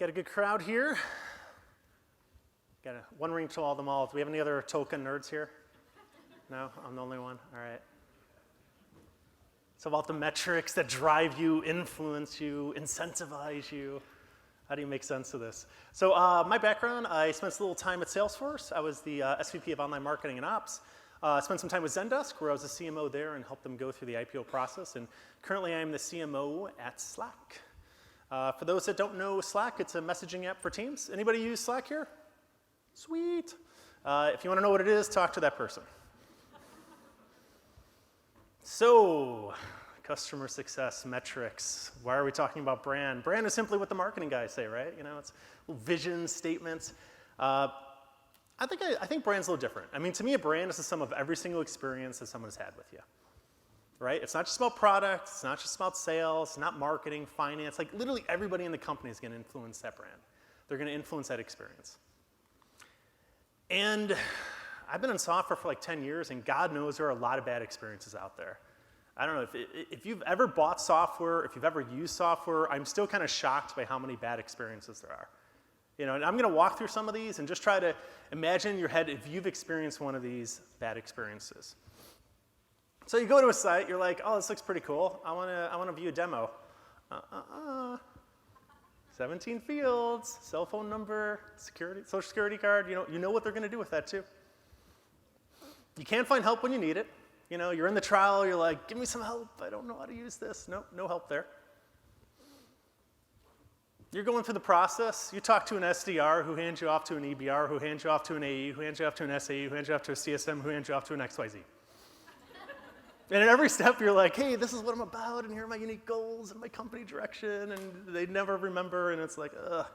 Got a good crowd here. Got one ring to all them all. Do we have any other token nerds here? No? I'm the only one? All right. It's about the metrics that drive you, influence you, incentivize you. How do you make sense of this? So my background, I spent a little time at Salesforce. I was the SVP of Online Marketing and Ops. Spent some time with Zendesk, where I was the CMO there and helped them go through the IPO process. And currently, I am the CMO at Slack. For those that don't know Slack, it's a messaging app for teams. Anybody use Slack here? Sweet. If you want to know what it is, talk to that person. So, customer success metrics. Why are we talking about brand? Brand is simply what the marketing guys say, right? You know, it's vision statements. I think brand's a little different. I mean, to me, a brand is the sum of every single experience that someone has had with you. Right? It's not just about products, it's not just about sales, it's not marketing, finance. Like literally everybody in the company is going to influence that brand. They're going to influence that experience. And I've been in software for like 10 years, and God knows there are a lot of bad experiences out there. I don't know, if you've ever bought software, if you've ever used software, I'm still kind of shocked by how many bad experiences there are. You know, and I'm going to walk through some of these and just try to imagine in your head if you've experienced one of these bad experiences. So you go to a site, you're like, oh, this looks pretty cool. I want to view a demo. 17 fields, cell phone number, social security card. You know what they're going to do with that too. You can't find help when you need it. You know, you're in the trial, you're like, give me some help. I don't know how to use this. Nope, no help there. You're going through the process. You talk to an SDR who hands you off to an EBR, who hands you off to an AE, who hands you off to an SAE, who hands you off to a CSM, who hands you off to an XYZ. And at every step, you're like, hey, this is what I'm about, and here are my unique goals and my company direction, and they never remember, and it's like, ugh.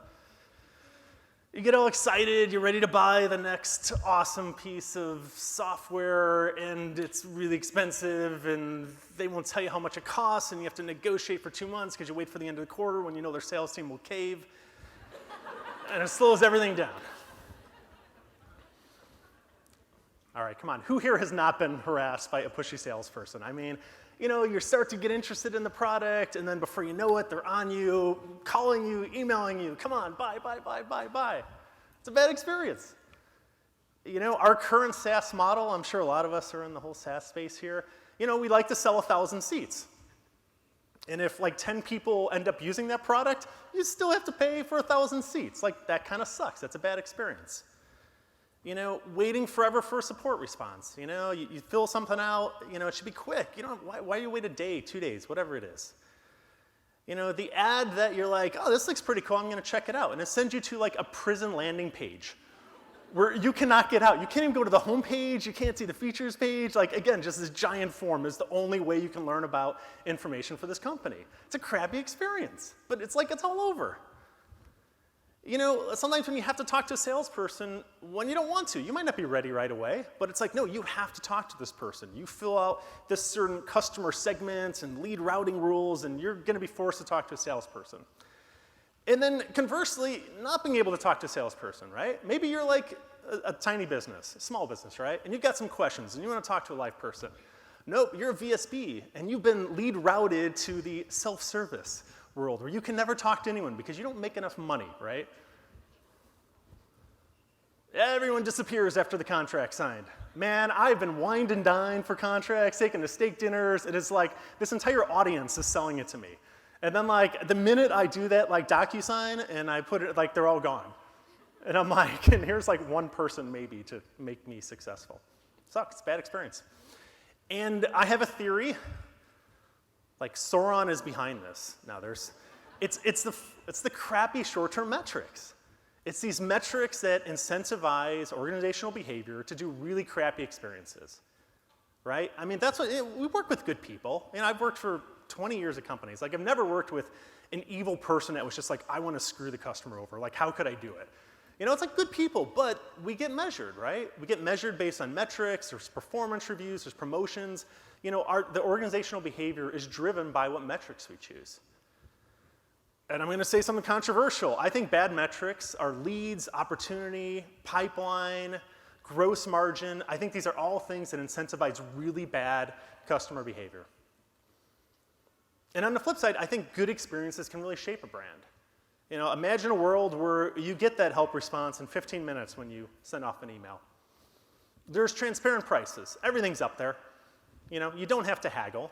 You get all excited, you're ready to buy the next awesome piece of software, and it's really expensive, and they won't tell you how much it costs, and you have to negotiate for 2 months because you wait for the end of the quarter when you know their sales team will cave, and it slows everything down. All right, come on. Who here has not been harassed by a pushy salesperson? I mean, you know, you start to get interested in the product, and then before you know it, they're on you, calling you, emailing you. Come on, buy, buy, buy, buy, buy. It's a bad experience. You know, our current SaaS model, I'm sure a lot of us are in the whole SaaS space here. You know, we like to sell 1,000 seats. And if like 10 people end up using that product, you still have to pay for 1,000 seats. Like, that kind of sucks. That's a bad experience. You know, waiting forever for a support response. You know, you fill something out, you know, it should be quick. You know, why do you wait a day, 2 days, whatever it is? You know, the ad that you're like, oh, this looks pretty cool, I'm gonna check it out. And it sends you to like a prison landing page where you cannot get out. You can't even go to the home page, you can't see the features page. Like, again, just this giant form is the only way you can learn about information for this company. It's a crappy experience, but it's like it's all over. You know, sometimes when you have to talk to a salesperson, when you don't want to, you might not be ready right away, but it's like, no, you have to talk to this person. You fill out this certain customer segments and lead routing rules, and you're going to be forced to talk to a salesperson. And then conversely, not being able to talk to a salesperson, right? Maybe you're like a tiny business, a small business, right? And you've got some questions, and you want to talk to a live person. Nope, you're a VSB, and you've been lead routed to the self-service world where you can never talk to anyone because you don't make enough money, right? Everyone disappears after the contract signed. Man, I've been wined and dined for contracts, taken to steak dinners. It is like this entire audience is selling it to me. And then like the minute I do that like DocuSign and I put it, like they're all gone. And I'm like, and here's like one person maybe to make me successful. Sucks, bad experience. And I have a theory. Like Sauron is behind this. Now it's the crappy short-term metrics. It's these metrics that incentivize organizational behavior to do really crappy experiences, right? I mean, that's what, we work with good people. And I've worked for 20 years at companies. Like I've never worked with an evil person that was just like, I want to screw the customer over. Like, how could I do it? You know, it's like good people, but we get measured, right? We get measured based on metrics, there's performance reviews, there's promotions. You know, the organizational behavior is driven by what metrics we choose. And I'm gonna say something controversial. I think bad metrics are leads, opportunity, pipeline, gross margin. I think these are all things that incentivize really bad customer behavior. And on the flip side, I think good experiences can really shape a brand. You know, imagine a world where you get that help response in 15 minutes when you send off an email. There's transparent prices. Everything's up there. You know, you don't have to haggle.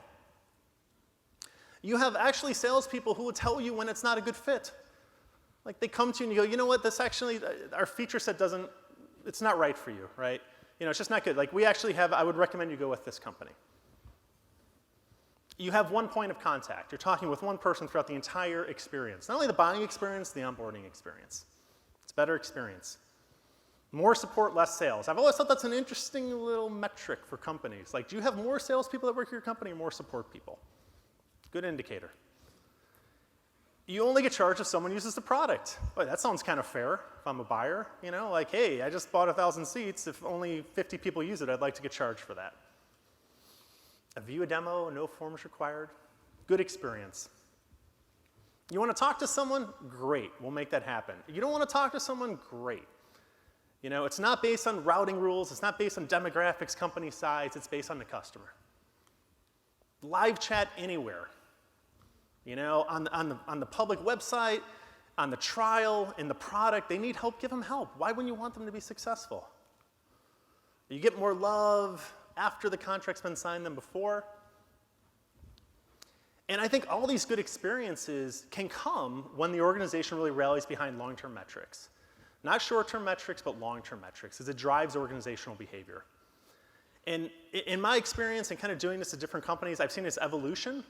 You have actually salespeople who will tell you when it's not a good fit. Like they come to you and you go, you know what, this actually, our feature set doesn't, it's not right for you, right? You know, it's just not good. Like we actually have, I would recommend you go with this company. You have one point of contact. You're talking with one person throughout the entire experience. Not only the buying experience, the onboarding experience. It's a better experience. More support, less sales. I've always thought that's an interesting little metric for companies. Like, do you have more salespeople that work at your company or more support people? Good indicator. You only get charged if someone uses the product. Boy, that sounds kind of fair if I'm a buyer. You know, like, hey, I just bought 1,000 seats. If only 50 people use it, I'd like to get charged for that. A view a demo, no forms required. Good experience. You want to talk to someone? Great, we'll make that happen. You don't want to talk to someone? Great. You know, it's not based on routing rules. It's not based on demographics, company size. It's based on the customer. Live chat anywhere. You know, on the public website, on the trial, in the product, they need help, give them help. Why wouldn't you want them to be successful? You get more love after the contract's been signed than before. And I think all these good experiences can come when the organization really rallies behind long-term metrics. Not short-term metrics, but long-term metrics, as it drives organizational behavior. And in my experience in kind of doing this at different companies, I've seen this evolution,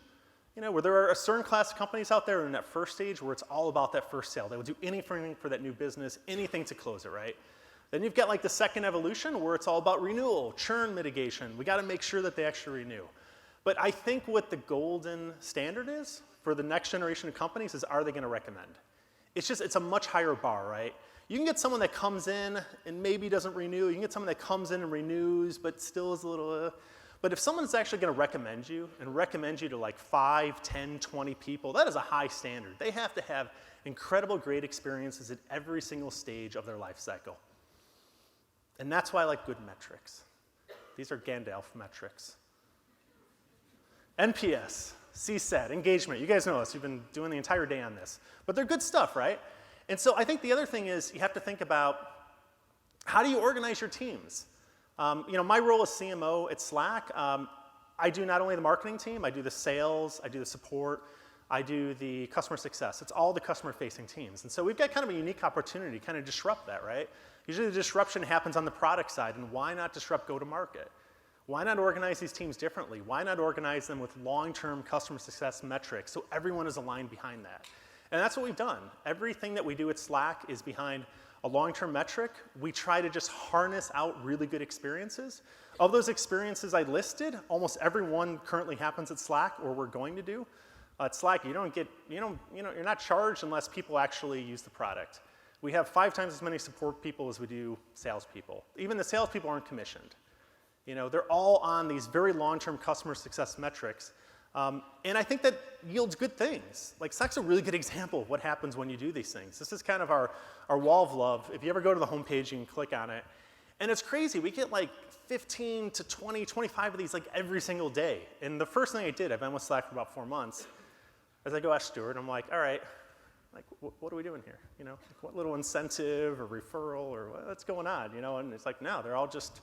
you know, where there are a certain class of companies out there in that first stage where it's all about that first sale. They will do anything for that new business, anything to close it, right? Then you've got like the second evolution where it's all about renewal, churn mitigation. We got to make sure that they actually renew. But I think what the golden standard is for the next generation of companies is, are they going to recommend? It's a much higher bar, right? You can get someone that comes in and maybe doesn't renew. You can get someone that comes in and renews but still is a little, But if someone's actually going to recommend you and recommend you to like 5, 10, 20 people, that is a high standard. They have to have incredible great experiences at every single stage of their life cycle. And that's why I like good metrics. These are Gandalf metrics. NPS, CSAT, engagement. You guys know this. You've been doing the entire day on this. But they're good stuff, right? And so I think the other thing is you have to think about, how do you organize your teams? You know, my role as CMO at Slack, I do not only the marketing team, I do the sales, I do the support, I do the customer success. It's all the customer-facing teams. And so we've got kind of a unique opportunity to kind of disrupt that, right? Usually the disruption happens on the product side, and why not disrupt go-to-market? Why not organize these teams differently? Why not organize them with long-term customer success metrics so everyone is aligned behind that? And that's what we've done. Everything that we do at Slack is behind a long-term metric. We try to just harness out really good experiences. Of those experiences I listed, almost every one currently happens at Slack, or we're going to do. At Slack, you're not charged unless people actually use the product. We have 5 times as many support people as we do salespeople. Even the salespeople aren't commissioned. You know, they're all on these very long-term customer success metrics. And I think that yields good things. Like Slack's a really good example of what happens when you do these things. This is kind of our wall of love. If you ever go to the homepage, you can click on it. And it's crazy. We get like 15 to 20, 25 of these like every single day. And the first thing I did, I've been with Slack for about 4 months, as I go ask Stuart, I'm like, all right, like what are we doing here? You know, what little incentive or referral or what's going on? You know, and it's like, no, they're all just,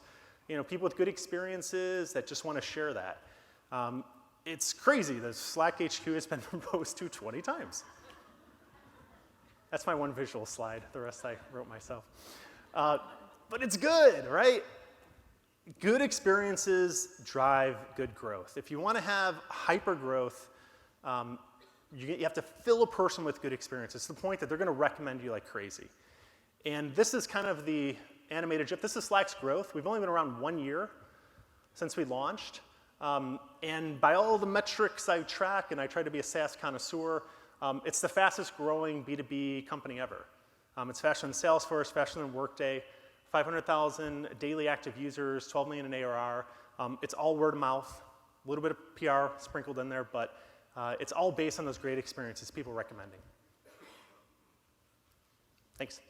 you know, people with good experiences that just want to share that. It's crazy. The Slack HQ has been proposed to 20 times. That's my one visual slide. The rest I wrote myself. But it's good, right? Good experiences drive good growth. If you want to have hyper growth, you have to fill a person with good experiences to the point that they're going to recommend you like crazy. And this is kind of the animated GIF. This is Slack's growth. We've only been around 1 year since we launched. And by all the metrics I track, and I try to be a SaaS connoisseur, it's the fastest growing B2B company ever. It's faster than Salesforce, faster than Workday, 500,000 daily active users, 12 million in ARR. It's all word of mouth, a little bit of PR sprinkled in there, but it's all based on those great experiences, people recommending. Thanks.